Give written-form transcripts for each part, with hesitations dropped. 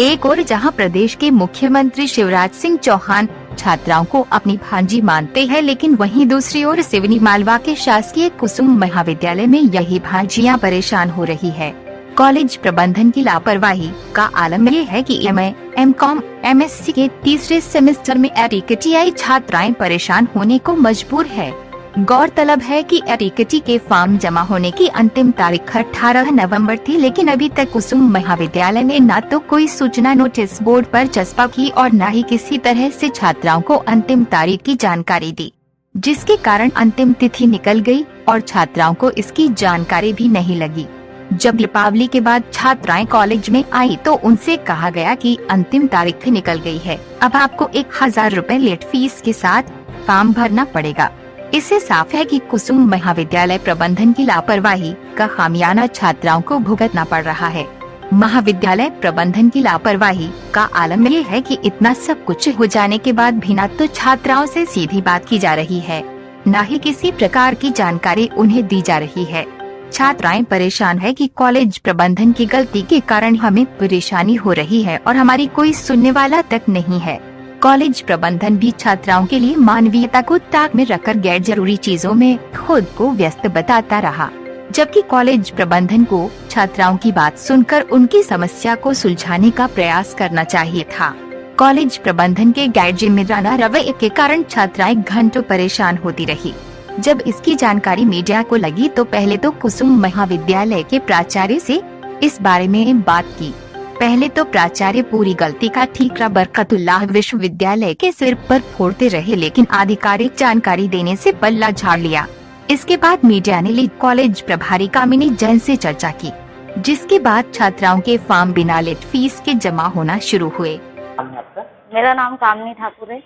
एक और जहां प्रदेश के मुख्यमंत्री शिवराज सिंह चौहान छात्राओं को अपनी भांजी मानते हैं, लेकिन वहीं दूसरी ओर सिवनी मालवा के शासकीय कुसुम महाविद्यालय में यही भांजियां परेशान हो रही है। कॉलेज प्रबंधन की लापरवाही का आलम ये है कि एमए, एमकॉम, एमएससी के तीसरे सेमेस्टर में एटीकेटीआई छात्राएं परेशान होने को मजबूर है। गौरतलब है कि एटीकेटी के फॉर्म जमा होने की अंतिम तारीख 18 नवंबर थी, लेकिन अभी तक कुसुम महाविद्यालय ने न तो कोई सूचना नोटिस बोर्ड पर चस्पा की और न ही किसी तरह से छात्राओं को अंतिम तारीख की जानकारी दी, जिसके कारण अंतिम तिथि निकल गई और छात्राओं को इसकी जानकारी भी नहीं लगी। जब दीपावली के बाद छात्राएं कॉलेज में आई तो उनसे कहा गया कि अंतिम तारीख निकल गई है, अब आपको 1000 रुपए लेट फीस के साथ फॉर्म भरना पड़ेगा। इससे साफ है कि कुसुम महाविद्यालय प्रबंधन की लापरवाही का खामियाना छात्राओं को भुगतना पड़ रहा है। महाविद्यालय प्रबंधन की लापरवाही का आलम ये है कि इतना सब कुछ हो जाने के बाद भी न तो छात्राओं से सीधी बात की जा रही है, न ही किसी प्रकार की जानकारी उन्हें दी जा रही है। छात्राएं परेशान है कि कॉलेज प्रबंधन की गलती के कारण हमें परेशानी हो रही है और हमारी कोई सुनने वाला तक नहीं है। कॉलेज प्रबंधन भी छात्राओं के लिए मानवीयता को ताक में रखकर गैर जरूरी चीजों में खुद को व्यस्त बताता रहा, जबकि कॉलेज प्रबंधन को छात्राओं की बात सुनकर उनकी समस्या को सुलझाने का प्रयास करना चाहिए था। कॉलेज प्रबंधन के गैर जिम्मेदाराना रवैये के कारण छात्राएं घंटों परेशान होती रही। जब इसकी जानकारी मीडिया को लगी तो पहले तो कुसुम महाविद्यालय के प्राचार्य से इस बारे में बात की। पहले तो प्राचार्य पूरी गलती का ठीकरा बरकतुल्लाह विश्वविद्यालय के सिर पर फोड़ते रहे, लेकिन आधिकारिक जानकारी देने से पल्ला झाड़ लिया। इसके बाद मीडिया ने लीड कॉलेज प्रभारी कामिनी जैन से चर्चा की, जिसके बाद छात्राओं के फॉर्म बिना लेट फीस के जमा होना शुरू हुए। मेरा नाम कामिनी ठाकुर है।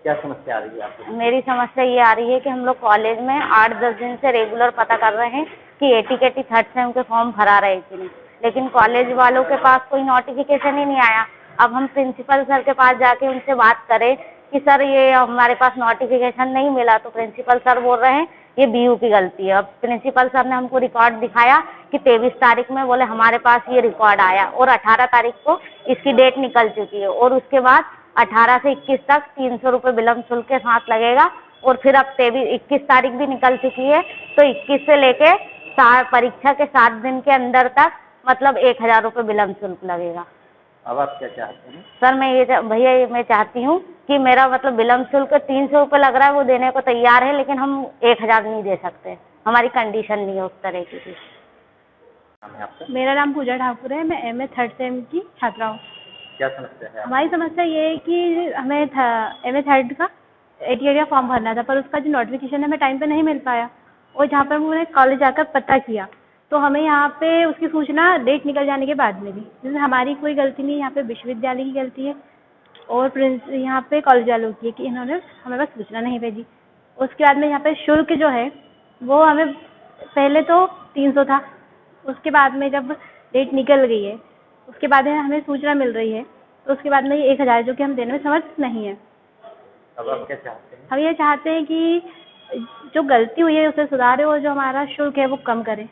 क्या समस्या आ रही है आपको? मेरी समस्या ये आ रही है कि हम लोग कॉलेज में 8-10 दिन से रेगुलर पता कर रहे हैं कि एटीकेटी थर्ड सेम के फॉर्म भरा रहे कि नहीं, लेकिन कॉलेज वालों के पास कोई नोटिफिकेशन ही नहीं आया। अब हम प्रिंसिपल सर के पास जाके उनसे बात करें कि सर ये हमारे पास नोटिफिकेशन नहीं मिला, तो प्रिंसिपल सर बोल रहे हैं ये बीयू की गलती है। अब प्रिंसिपल सर ने हमको रिकॉर्ड दिखाया कि 23 तारीख में बोले हमारे पास ये रिकॉर्ड आया और 18 तारीख को इसकी डेट निकल चुकी है और उसके बाद 18 से 21 तक 300 रुपये विलम्ब शुल्क के साथ लगेगा और फिर अब 21 तारीख भी निकल चुकी है, तो 21 से लेके परीक्षा के 7 दिन के अंदर तक मतलब 1000 रुपये विलम्ब शुल्क लगेगा। अब आप क्या चाहते हैं? सर मैं चाहती हूँ कि मेरा मतलब विलम्ब शुल्क 300 रुपये लग रहा है, वो देने को तैयार है, लेकिन हम 1000 नहीं दे सकते, हमारी कंडीशन नहीं है उस तरह की। मेरा नाम पूजा ठाकुर है, मैं एमए थर्ड सेम की छात्रा हूँ। क्या समस्या है? हमारी समस्या ये है कि हमें एमए थर्ड का एटीकेटी फॉर्म भरना था, पर उसका जो नोटिफिकेशन है हमें टाइम पे नहीं मिल पाया और जहाँ पर मैंने कॉलेज जाकर पता किया तो हमें यहाँ पे उसकी सूचना डेट निकल जाने के बाद मिली। जैसे हमारी कोई गलती नहीं, यहाँ पे विश्वविद्यालय की गलती है और यहाँ पे कॉलेज वालों की है कि इन्होंने हमें बस सूचना नहीं भेजी। उसके बाद में यहाँ पे शुल्क जो है वो हमें पहले तो 300 था, उसके बाद में जब डेट निकल गई है उसके बाद में हमें सूचना मिल रही है तो उसके बाद में 1000 जो कि हम देने में समर्थ नहीं है। अब आप क्या चाहते हैं? हम ये चाहते हैं कि जो गलती हुई है उसे सुधारे और जो हमारा शुल्क है वो कम करे।